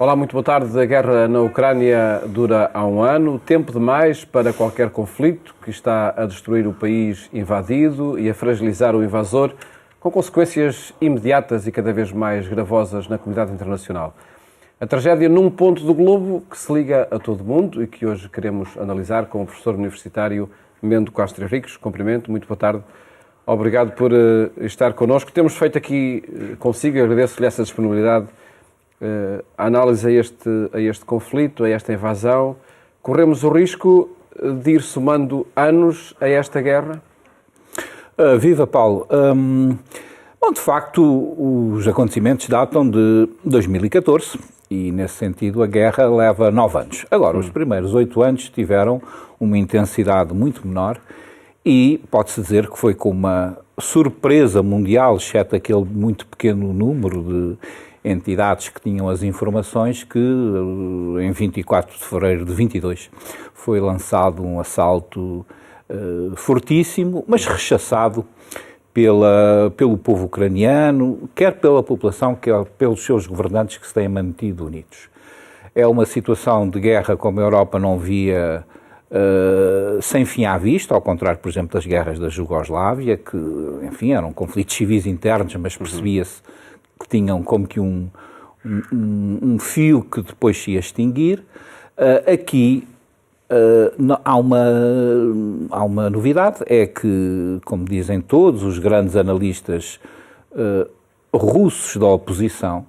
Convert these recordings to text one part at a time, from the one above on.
Olá, muito boa tarde. A guerra na Ucrânia dura há um ano, tempo demais para qualquer conflito que está a destruir o país invadido e a fragilizar o invasor, com consequências imediatas e cada vez mais gravosas na comunidade internacional. A tragédia num ponto do globo que se liga a todo o mundo e que hoje queremos analisar com o professor universitário Mendo Castro Henriques. Cumprimento, muito boa tarde. Obrigado por estar connosco. Temos feito aqui consigo, agradeço-lhe essa disponibilidade, a análise a este conflito, a esta invasão. Corremos o risco de ir somando anos a esta guerra? Viva, Paulo. Bom, de facto, os acontecimentos datam de 2014 e, nesse sentido, a guerra leva 9 anos. Agora, os primeiros 8 anos tiveram uma intensidade muito menor e pode-se dizer que foi com uma surpresa mundial, exceto aquele muito pequeno número de entidades que tinham as informações, que em 24 de fevereiro de 22 foi lançado um assalto fortíssimo, mas rechaçado pelo povo ucraniano, quer pela população, quer pelos seus governantes que se têm mantido unidos. É uma situação de guerra como a Europa não via sem fim à vista, ao contrário, por exemplo, das guerras da Jugoslávia, que, enfim, eram conflitos civis internos, mas percebia-se que tinham como que um fio que depois se ia extinguir. Aqui há uma novidade, é que, como dizem todos os grandes analistas russos da oposição,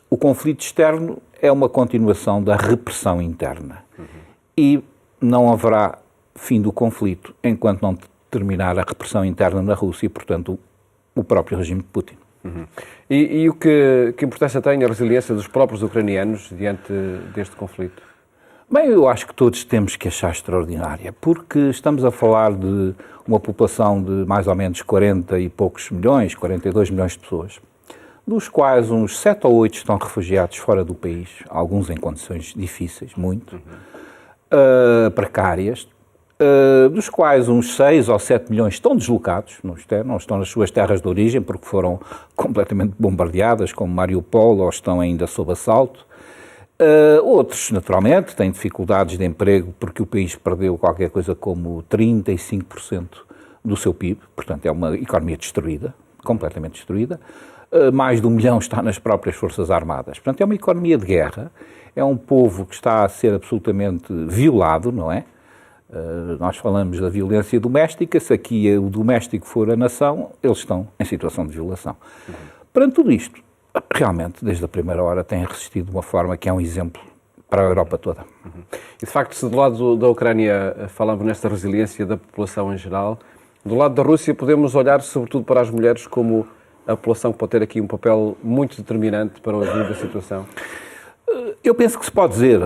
o conflito externo é uma continuação da repressão interna. E não haverá fim do conflito enquanto não terminar a repressão interna na Rússia e, portanto, o próprio regime de Putin. E que importância tem a resiliência dos próprios ucranianos diante deste conflito? Bem, eu acho que todos temos que achar extraordinária, porque estamos a falar de uma população de mais ou menos 40 e poucos milhões, 42 milhões de pessoas, dos quais uns 7 ou 8 estão refugiados fora do país, alguns em condições difíceis, muito, precárias, dos quais uns 6 ou 7 milhões estão deslocados, não estão nas suas terras de origem, porque foram completamente bombardeadas, como Mariupol, ou estão ainda sob assalto. Outros, naturalmente, têm dificuldades de emprego porque o país perdeu qualquer coisa como 35% do seu PIB, portanto é uma economia destruída, completamente destruída. Mais de 1 milhão está nas próprias Forças Armadas. Portanto, é uma economia de guerra, é um povo que está a ser absolutamente violado, não é? Nós falamos da violência doméstica, se aqui o doméstico for a nação, eles estão em situação de violação. Perante tudo isto, realmente, desde a primeira hora, têm resistido de uma forma que é um exemplo para a Europa toda. E, de facto, se do lado da Ucrânia falamos nesta resiliência da população em geral, do lado da Rússia podemos olhar sobretudo para as mulheres como a população que pode ter aqui um papel muito determinante para o agir da situação? Eu penso que se pode dizer.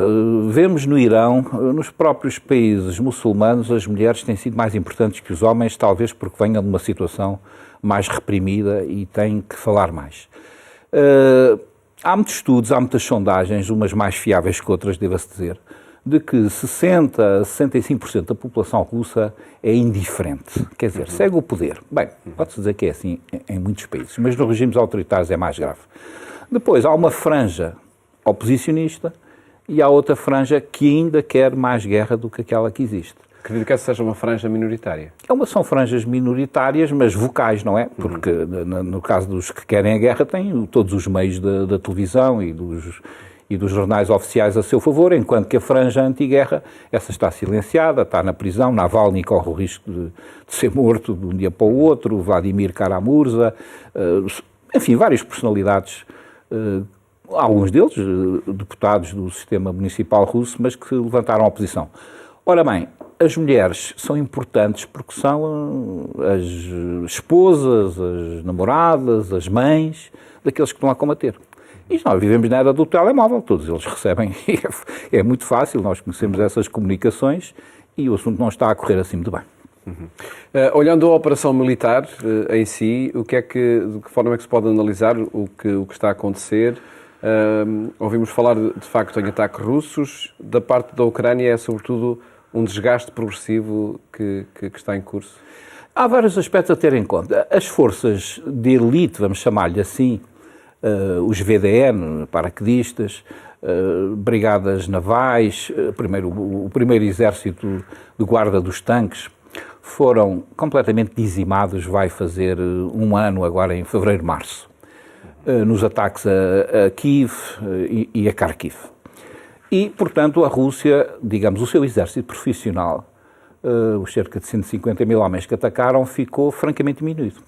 Vemos no Irão, nos próprios países muçulmanos, as mulheres têm sido mais importantes que os homens, talvez porque venham de uma situação mais reprimida e têm que falar mais. Há muitos estudos, há muitas sondagens, umas mais fiáveis que outras, deva-se dizer, de que 60% a 65% da população russa é indiferente, quer dizer, segue o poder. Bem, pode-se dizer que é assim em muitos países, mas nos regimes autoritários é mais grave. Depois, há uma franja oposicionista e há outra franja que ainda quer mais guerra do que aquela que existe. Acredito que essa seja uma franja minoritária. São franjas minoritárias, mas vocais, não é? Porque no caso dos que querem a guerra têm todos os meios da televisão e dos jornais oficiais a seu favor, enquanto que a franja anti-guerra, essa está silenciada, está na prisão. Navalny corre o risco de ser morto de um dia para o outro, Vladimir Kara-Murza, enfim, várias personalidades, alguns deles deputados do sistema municipal russo, mas que levantaram a oposição. Ora bem, as mulheres são importantes porque são as esposas, as namoradas, as mães daqueles que estão a combater. E nós vivemos na era do telemóvel, todos eles recebem, é muito fácil, nós conhecemos essas comunicações e o assunto não está a correr assim muito bem. Olhando a operação militar em si, de que forma é que se pode analisar o que está a acontecer? Ouvimos falar de facto em ataques russos, da parte da Ucrânia é sobretudo um desgaste progressivo que está em curso? Há vários aspectos a ter em conta. As forças de elite, vamos chamar-lhe assim, os VDN, paraquedistas, brigadas navais, o primeiro exército de guarda dos tanques, foram completamente dizimados, vai fazer um ano agora em fevereiro, março, nos ataques a Kiev e a Kharkiv. E, portanto, a Rússia, digamos, o seu exército profissional, os cerca de 150 mil homens que atacaram, ficou francamente diminuído.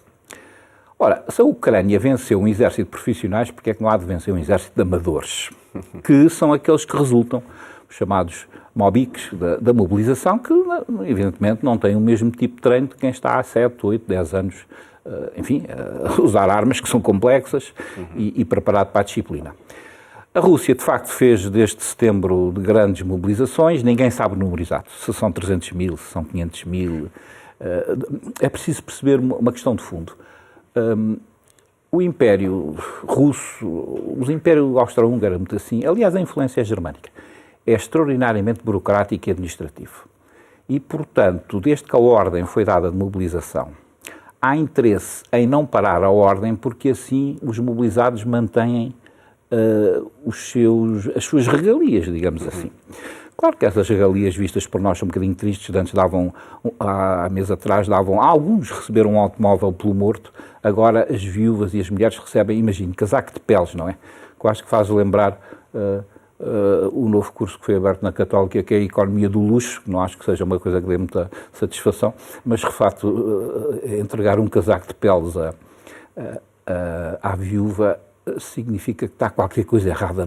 Ora, se a Ucrânia venceu um exército de profissionais, porque é que não há de vencer um exército de amadores? Que são aqueles que resultam, os chamados mobiques da mobilização, que evidentemente não têm o mesmo tipo de treino de quem está há 7, 8, 10 anos, enfim, a usar armas que são complexas e preparado para a disciplina. A Rússia, de facto, fez desde setembro de grandes mobilizações, ninguém sabe o número exato, se são 300 mil, se são 500 mil. É preciso perceber uma questão de fundo. O Império Russo, o Império Austro-Húngaro, muito assim, aliás, a influência germânica, é extraordinariamente burocrático e administrativo. E, portanto, desde que a ordem foi dada de mobilização, há interesse em não parar a ordem, porque assim os mobilizados mantêm as suas regalias, digamos assim. Claro que essas regalias vistas por nós são um bocadinho tristes, antes davam, há meses atrás, alguns receberam um automóvel pelo morto, agora as viúvas e as mulheres recebem, imagine, casaco de peles, não é? Que eu acho que faz lembrar o novo curso que foi aberto na Católica, que é a Economia do Luxo, que não acho que seja uma coisa que dê muita satisfação, mas de facto entregar um casaco de peles à viúva significa que está qualquer coisa errada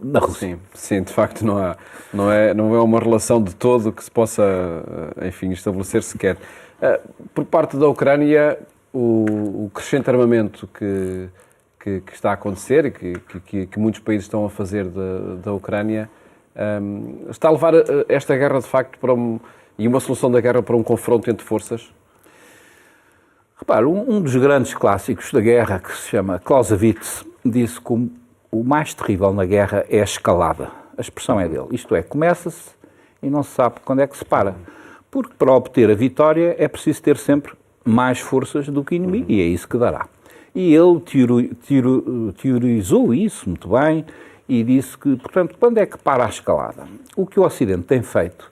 na Rússia. Sim, de facto não é uma relação de todo que se possa, enfim, estabelecer sequer. Por parte da Ucrânia, o crescente armamento que está a acontecer e que muitos países estão a fazer da Ucrânia está a levar esta guerra, de facto, e uma solução da guerra para um confronto entre forças? Repara, um dos grandes clássicos da guerra, que se chama Clausewitz, disse que o mais terrível na guerra é a escalada. A expressão é dele. Isto é, começa-se e não se sabe quando é que se para. Porque para obter a vitória é preciso ter sempre mais forças do que o inimigo, e é isso que dará. E ele teorizou isso muito bem e disse que, portanto, quando é que para a escalada? O que o Ocidente tem feito,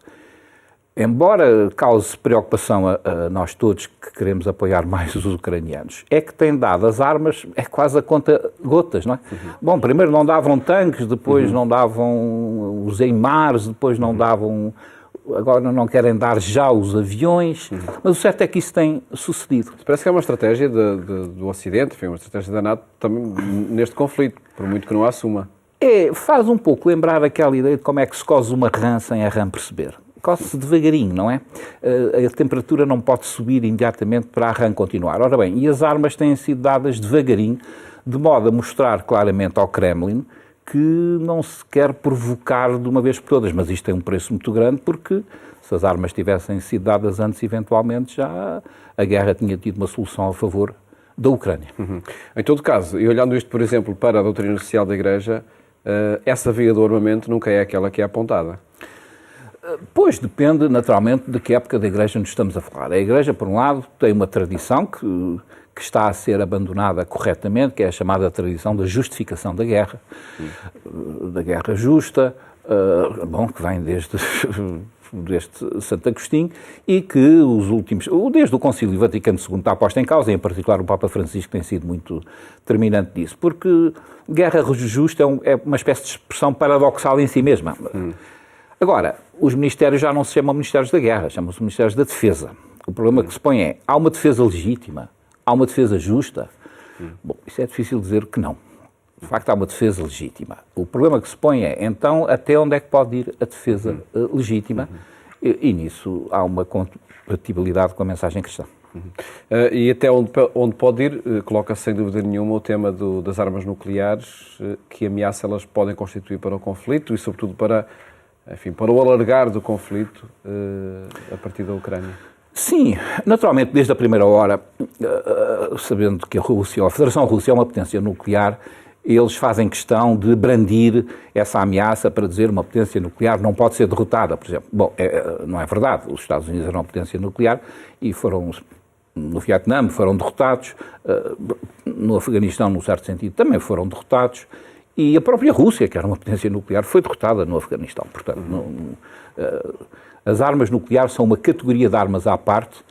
embora cause preocupação a nós todos que queremos apoiar mais os ucranianos, é que tem dado as armas, é quase a conta gotas, não é? Bom, primeiro não davam tanques, depois não davam os EIMARs, depois não davam, agora não querem dar já os aviões, mas o certo é que isso tem sucedido. Parece que é uma estratégia do Ocidente, enfim, uma estratégia da NATO também neste conflito, por muito que não a assuma. Faz um pouco lembrar aquela ideia de como é que se cose uma rã sem a rã perceber. Coce-se devagarinho, não é? A temperatura não pode subir imediatamente para a rã continuar. Ora bem, e as armas têm sido dadas devagarinho, de modo a mostrar claramente ao Kremlin que não se quer provocar de uma vez por todas, mas isto tem um preço muito grande, porque se as armas tivessem sido dadas antes, eventualmente já a guerra tinha tido uma solução a favor da Ucrânia. Em todo caso, e olhando isto, por exemplo, para a doutrina social da Igreja, essa via do armamento nunca é aquela que é apontada. Pois, depende naturalmente de que época da Igreja nos estamos a falar. A Igreja, por um lado, tem uma tradição que está a ser abandonada corretamente, que é a chamada tradição da justificação da guerra justa, que vem desde Santo Agostinho, e que os últimos, desde o Concílio Vaticano II está posta em causa, e em particular o Papa Francisco tem sido muito determinante disso, porque guerra justa é uma espécie de expressão paradoxal em si mesma. Agora, os ministérios já não se chamam Ministérios da Guerra, chamam-se Ministérios da Defesa. O problema que se põe é, há uma defesa legítima? Há uma defesa justa? Bom, isso é difícil dizer que não. De facto, há uma defesa legítima. O problema que se põe é, então, até onde é que pode ir a defesa legítima? E nisso há uma compatibilidade com a mensagem cristã. E até onde pode ir, coloca sem dúvida nenhuma o tema das armas nucleares, que ameaça elas podem constituir para o conflito e, sobretudo, para o alargar do conflito a partir da Ucrânia. Sim, naturalmente, desde a primeira hora, sabendo que a Federação Russa é uma potência nuclear, eles fazem questão de brandir essa ameaça para dizer uma potência nuclear não pode ser derrotada, por exemplo. Bom, não é verdade. Os Estados Unidos eram uma potência nuclear e foram no Vietnã foram derrotados, no Afeganistão, num certo sentido, também foram derrotados, e a própria Rússia, que era uma potência nuclear, foi derrotada no Afeganistão. Portanto, as armas nucleares são uma categoria de armas à parte.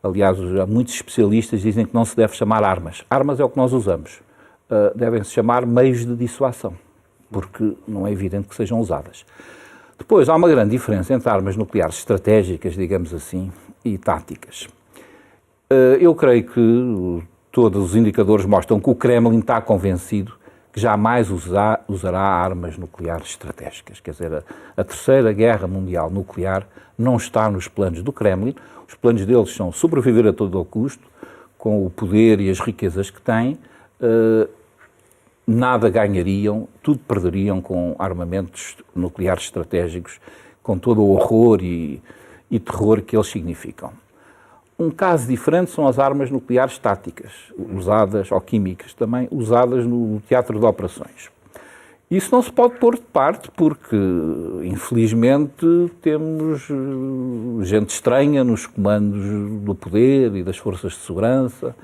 Aliás, há muitos especialistas que dizem que não se deve chamar armas. Armas é o que nós usamos. Devem-se chamar meios de dissuasão, porque não é evidente que sejam usadas. Depois, há uma grande diferença entre armas nucleares estratégicas, digamos assim, e táticas. Eu creio que todos os indicadores mostram que o Kremlin está convencido que jamais usará armas nucleares estratégicas. Quer dizer, a Terceira Guerra Mundial nuclear não está nos planos do Kremlin. Os planos deles são sobreviver a todo o custo, com o poder e as riquezas que têm. Nada ganhariam, tudo perderiam com armamentos nucleares estratégicos, com todo o horror e terror que eles significam. Um caso diferente são as armas nucleares táticas, usadas, ou químicas também, usadas no teatro de operações. Isso não se pode pôr de parte porque, infelizmente, temos gente estranha nos comandos do poder e das forças de segurança,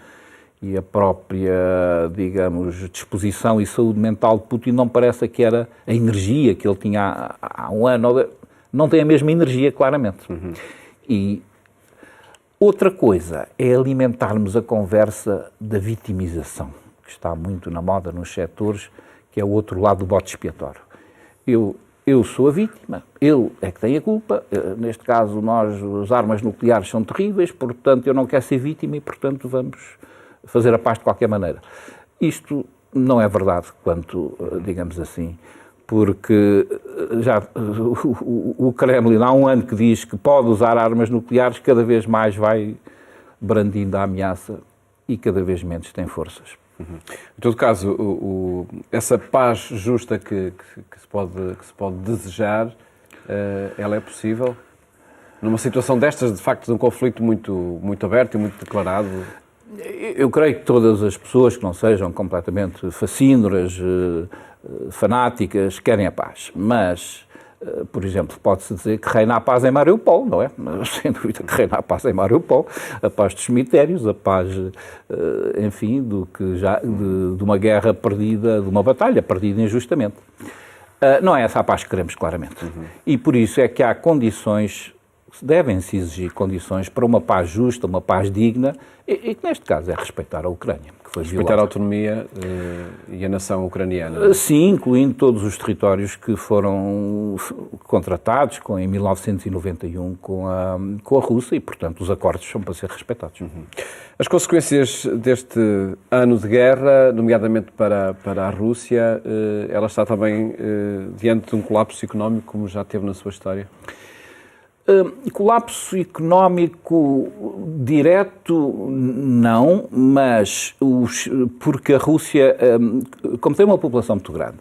e a própria, digamos, disposição e saúde mental de Putin não parece que era a energia que ele tinha há um ano. Não tem a mesma energia, claramente. E outra coisa é alimentarmos a conversa da vitimização, que está muito na moda nos setores, que é o outro lado do bote expiatório. Eu sou a vítima, eu é que tenho a culpa, neste caso as armas nucleares são terríveis, portanto eu não quero ser vítima e, portanto, vamos fazer a paz de qualquer maneira. Isto não é verdade, quanto, digamos assim, porque já o Kremlin há um ano que diz que pode usar armas nucleares, cada vez mais vai brandindo a ameaça e cada vez menos tem forças. Em todo caso, essa paz justa que se pode desejar, ela é possível? Numa situação destas, de facto, de um conflito muito aberto e muito declarado? Eu creio que todas as pessoas que não sejam completamente facínoras, fanáticas, querem a paz. Mas, por exemplo, pode-se dizer que reina a paz em Mariupol, não é? Sem dúvida que reina a paz em Mariupol, a paz dos cemitérios, a paz, enfim, de uma guerra perdida, de uma batalha perdida injustamente. Não é essa a paz que queremos, claramente. E por isso é que há condições, devem-se exigir condições para uma paz justa, uma paz digna, e que neste caso é respeitar a Ucrânia, que foi respeitar a autonomia e a nação ucraniana. Sim, incluindo todos os territórios que foram contratados em 1991 com a Rússia e, portanto, os acordos são para ser respeitados. As consequências deste ano de guerra, nomeadamente para a Rússia, ela está também diante de um colapso económico, como já teve na sua história? Colapso económico direto, não, mas porque a Rússia, como tem uma população muito grande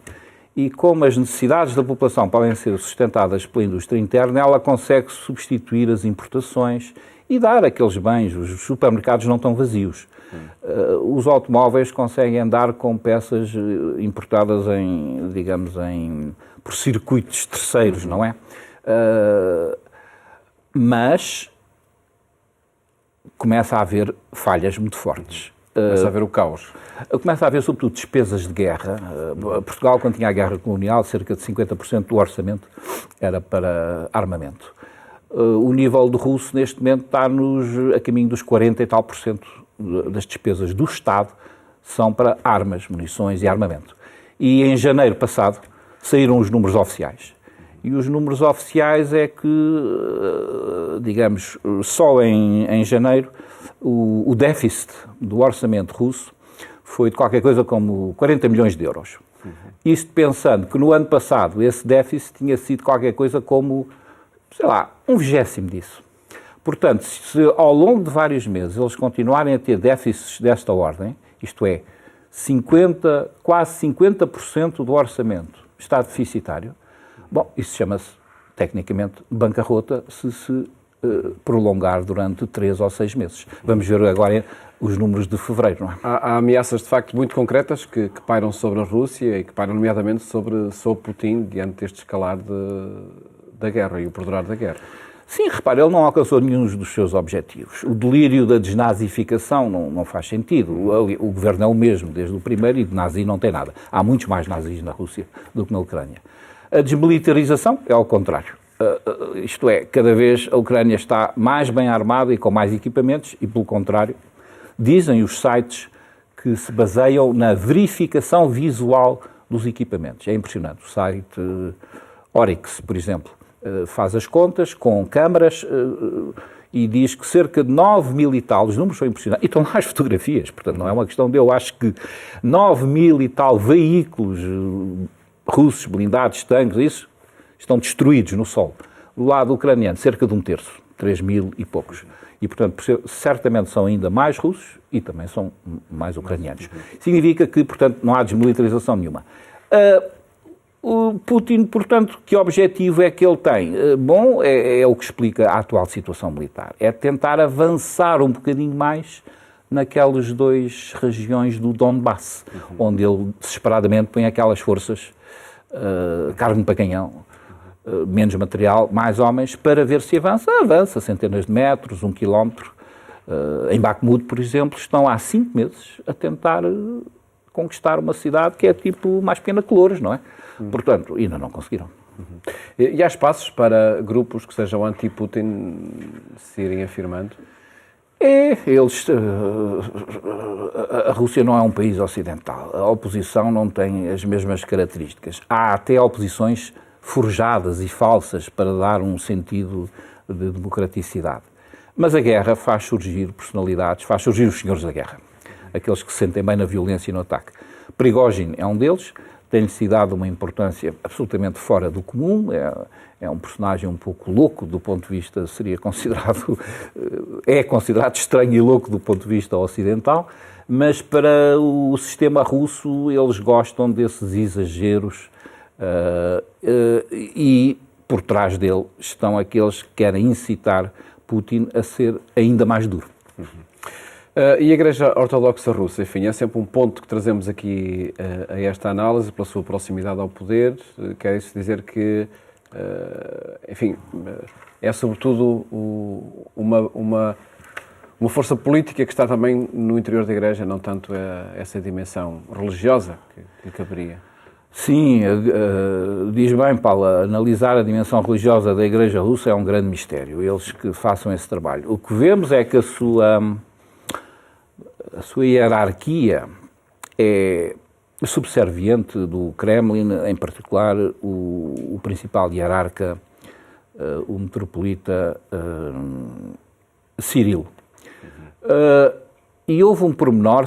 e como as necessidades da população podem ser sustentadas pela indústria interna, ela consegue substituir as importações e dar aqueles bens. Os supermercados não estão vazios. Os automóveis conseguem andar com peças importadas por circuitos terceiros, não é? Mas começa a haver falhas muito fortes. Começa a haver o caos. Começa a haver, sobretudo, despesas de guerra. Portugal, quando tinha a guerra colonial, cerca de 50% do orçamento era para armamento. O nível do russo, neste momento, está a caminho dos 40 e tal por cento das despesas do Estado são para armas, munições e armamento. E em janeiro passado saíram os números oficiais. E os números oficiais é que, digamos, só em janeiro, o déficit do orçamento russo foi de qualquer coisa como 40 milhões de euros. Isto pensando que no ano passado esse déficit tinha sido qualquer coisa como, sei lá, 1/20 disso. Portanto, se ao longo de vários meses eles continuarem a ter déficits desta ordem, isto é, quase 50% do orçamento está deficitário, bom, isso chama-se, tecnicamente, bancarrota se prolongar durante 3 ou 6 meses. Vamos ver agora os números de fevereiro, não é? Há ameaças, de facto, muito concretas que pairam sobre a Rússia e que pairam, nomeadamente, sobre Putin, diante deste escalar da guerra e o perdurar da guerra. Sim, repare, ele não alcançou nenhum dos seus objetivos. O delírio da desnazificação não faz sentido. O governo é o mesmo desde o primeiro e de nazi não tem nada. Há muitos mais nazis na Rússia do que na Ucrânia. A desmilitarização é ao contrário. Isto é, cada vez a Ucrânia está mais bem armada e com mais equipamentos e, pelo contrário, dizem os sites que se baseiam na verificação visual dos equipamentos. É impressionante. O site Oryx, por exemplo, faz as contas com câmaras e diz que cerca de 9.000 e tal, os números são impressionantes, e estão lá as fotografias, portanto não é uma questão de eu acho que 9.000 e tal veículos russos, blindados, tanques, isso, estão destruídos no solo. Do lado ucraniano, cerca de 1/3, 3.000 e poucos. E, portanto, certamente são ainda mais russos e também são mais ucranianos. Significa que, portanto, não há desmilitarização nenhuma. O Putin, portanto, que objetivo é que ele tem? Bom, é o que explica a atual situação militar. É tentar avançar um bocadinho mais naquelas 2 regiões do Donbass, onde ele desesperadamente põe aquelas forças, carne para canhão, menos material, mais homens, para ver se avança. Avança centenas de metros, 1 quilómetro. Em Bakhmut, por exemplo, estão há 5 meses a tentar conquistar uma cidade que é tipo mais pequena que Louros, não é? Portanto, ainda não conseguiram. E há espaços para grupos que sejam anti-Putin se irem afirmando? A Rússia não é um país ocidental. A oposição não tem as mesmas características. Há até oposições forjadas e falsas para dar um sentido de democraticidade. Mas a guerra faz surgir personalidades, faz surgir os senhores da guerra. Aqueles que se sentem bem na violência e no ataque. Prigozhin é um deles, tem-lhe dado uma importância absolutamente fora do comum, é um personagem um pouco louco do ponto de vista, é considerado estranho e louco do ponto de vista ocidental, mas para o sistema russo eles gostam desses exageros e por trás dele estão aqueles que querem incitar Putin a ser ainda mais duro. E a Igreja Ortodoxa Russa, enfim, é sempre um ponto que trazemos aqui a esta análise, pela sua proximidade ao poder. Quer isso dizer que, enfim, é sobretudo uma força política que está também no interior da Igreja, não tanto essa dimensão religiosa que lhe caberia. Sim, diz bem, Paulo, analisar a dimensão religiosa da Igreja Russa é um grande mistério, eles que façam esse trabalho. O que vemos é que a sua hierarquia é subserviente do Kremlin, em particular o principal hierarca, o metropolita Cirilo. E houve um pormenor,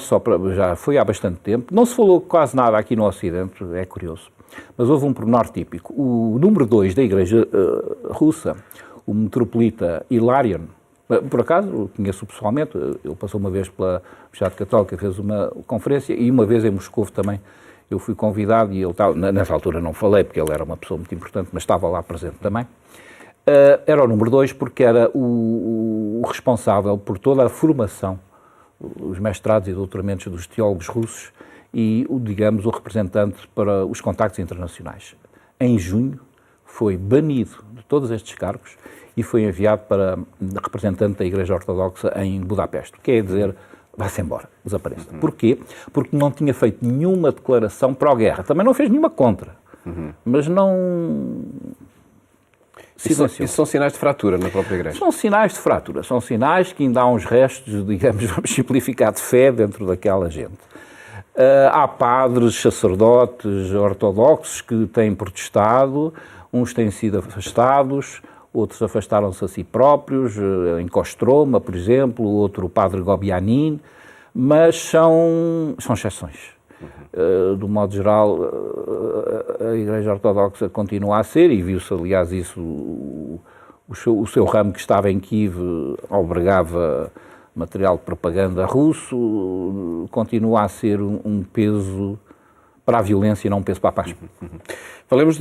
já foi há bastante tempo, não se falou quase nada aqui no Ocidente, é curioso, mas houve um pormenor típico. O número 2 da Igreja Russa, o metropolita Hilarion, por acaso, eu conheço pessoalmente, ele passou uma vez pela Universidade Católica, fez uma conferência, e uma vez em Moscou também eu fui convidado, e ele estava, nessa altura não falei, porque ele era uma pessoa muito importante, mas estava lá presente também. Era o número 2 porque era o responsável por toda a formação, os mestrados e doutoramentos dos teólogos russos e, digamos, o representante para os contactos internacionais. Em junho foi banido de todos estes cargos e foi enviado para representante da Igreja Ortodoxa em Budapeste. Quer dizer, vá-se embora, desapareça. Porquê? Porque não tinha feito nenhuma declaração pró-guerra. Também não fez nenhuma contra. Mas não... Isso são sinais de fratura na própria Igreja? São sinais de fratura. São sinais que ainda há uns restos, digamos, vamos simplificar, de fé dentro daquela gente. Há padres, sacerdotes ortodoxos que têm protestado, uns têm sido afastados, outros afastaram-se a si próprios, em Kostroma, por exemplo, outro o padre Gobianin, mas são exceções. Do modo geral, a Igreja Ortodoxa continua a ser, e viu-se, aliás, isso, o seu ramo que estava em Kiev albergava material de propaganda russo, continua a ser um peso para a violência e não um peso para a paz. Falemos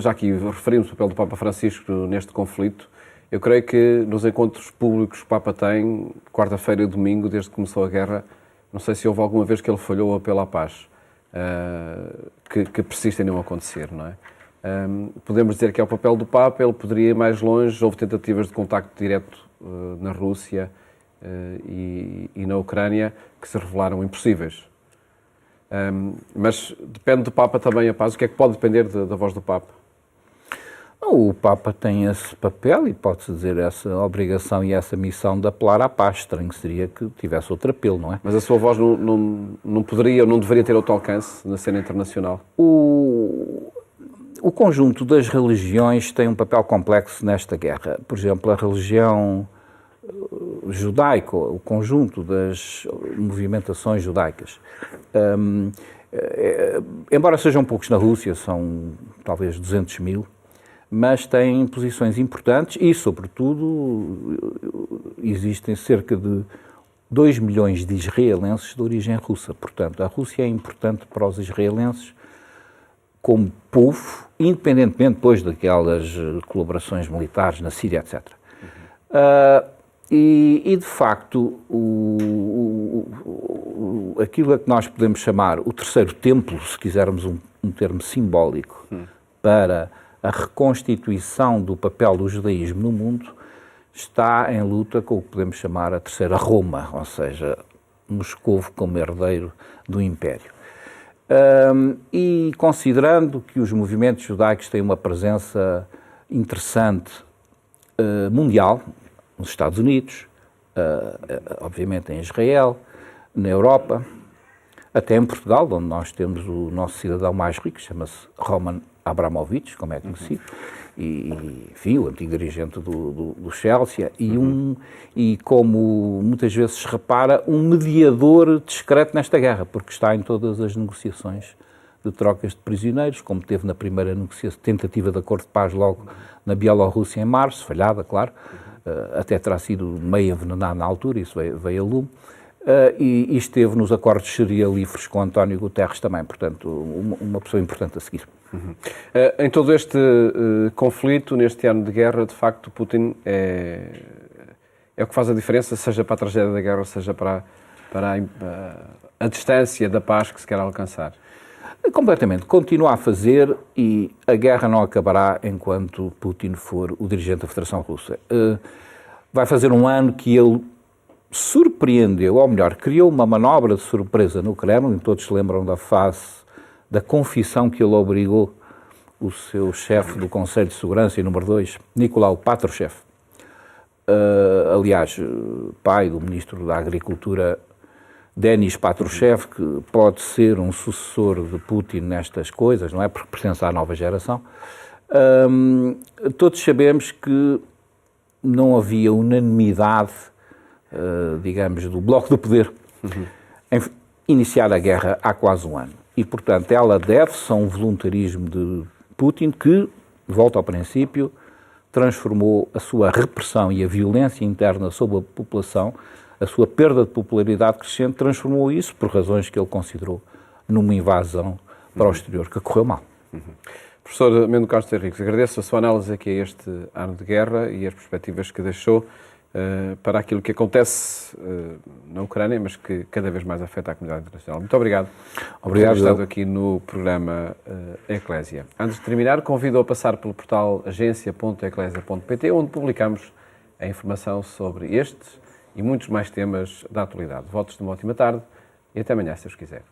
já aqui referimos o papel do Papa Francisco neste conflito. Eu creio que nos encontros públicos que o Papa tem, quarta-feira e domingo, desde que começou a guerra, não sei se houve alguma vez que ele falhou o apelo à paz, que persiste em não acontecer, não é? Podemos dizer que é o papel do Papa, ele poderia ir mais longe, houve tentativas de contacto direto na Rússia e na Ucrânia que se revelaram impossíveis. Mas depende do Papa também a paz. O que é que pode depender da voz do Papa? O Papa tem esse papel e pode-se dizer essa obrigação e essa missão de apelar à paz. Estranho seria que tivesse outro apelo, não é? Mas a sua voz não poderia ou não deveria ter outro alcance na cena internacional? O conjunto das religiões tem um papel complexo nesta guerra. Por exemplo, a religião judaica, o conjunto das movimentações judaicas. Embora sejam poucos na Rússia, são talvez 200 mil, mas têm posições importantes e, sobretudo, existem cerca de 2 milhões de israelenses de origem russa. Portanto, a Rússia é importante para os israelenses como povo, independentemente depois daquelas colaborações militares na Síria, etc. De facto, aquilo a que nós podemos chamar o terceiro templo, se quisermos um termo simbólico, para a reconstituição do papel do judaísmo no mundo, está em luta com o que podemos chamar a terceira Roma, ou seja, Moscovo como herdeiro do Império. E considerando que os movimentos judaicos têm uma presença interessante mundial, nos Estados Unidos, obviamente em Israel, na Europa, até em Portugal, onde nós temos o nosso cidadão mais rico, chama-se Roman Abramovich, como é conhecido, e enfim, o antigo dirigente do Chelsea, e como muitas vezes se repara, um mediador discreto nesta guerra, porque está em todas as negociações de trocas de prisioneiros, como teve na primeira tentativa de acordo de paz logo na Bielorrússia em março, falhada, claro, até terá sido meio envenenado na altura, isso veio a lume, e esteve nos acordos cerealíferos com António Guterres também, portanto, uma pessoa importante a seguir. Em todo este conflito, neste ano de guerra, de facto, Putin é o que faz a diferença, seja para a tragédia da guerra, seja para a distância da paz que se quer alcançar. Completamente. Continua a fazer e a guerra não acabará enquanto Putin for o dirigente da Federação Russa. Vai fazer um ano que ele surpreendeu, ou melhor, criou uma manobra de surpresa no Kremlin. Todos se lembram da fase da confissão que ele obrigou o seu chefe do Conselho de Segurança, número 2, Nicolau Patrushev, aliás, pai do Ministro da Agricultura, Denis Patrushev, que pode ser um sucessor de Putin nestas coisas, não é? Porque pertence à nova geração. Todos sabemos que não havia unanimidade, digamos, do Bloco do Poder em iniciar a guerra há quase um ano. E, portanto, ela deve-se a um voluntarismo de Putin que, volta ao princípio, transformou a sua repressão e a violência interna sobre a população, a sua perda de popularidade crescente, transformou isso, por razões que ele considerou, numa invasão para o exterior, que correu mal. Professor Mendo Carlos Henriques, agradeço a sua análise aqui a este ano de guerra e as perspectivas que deixou para aquilo que acontece na Ucrânia, mas que cada vez mais afeta a comunidade internacional. Muito obrigado. Obrigado por ter estado aqui no programa Eclésia. Antes de terminar, convido a passar pelo portal agência.eclésia.pt, onde publicamos a informação sobre estes e muitos mais temas da atualidade. Votos de uma ótima tarde e até amanhã, se Deus quiser.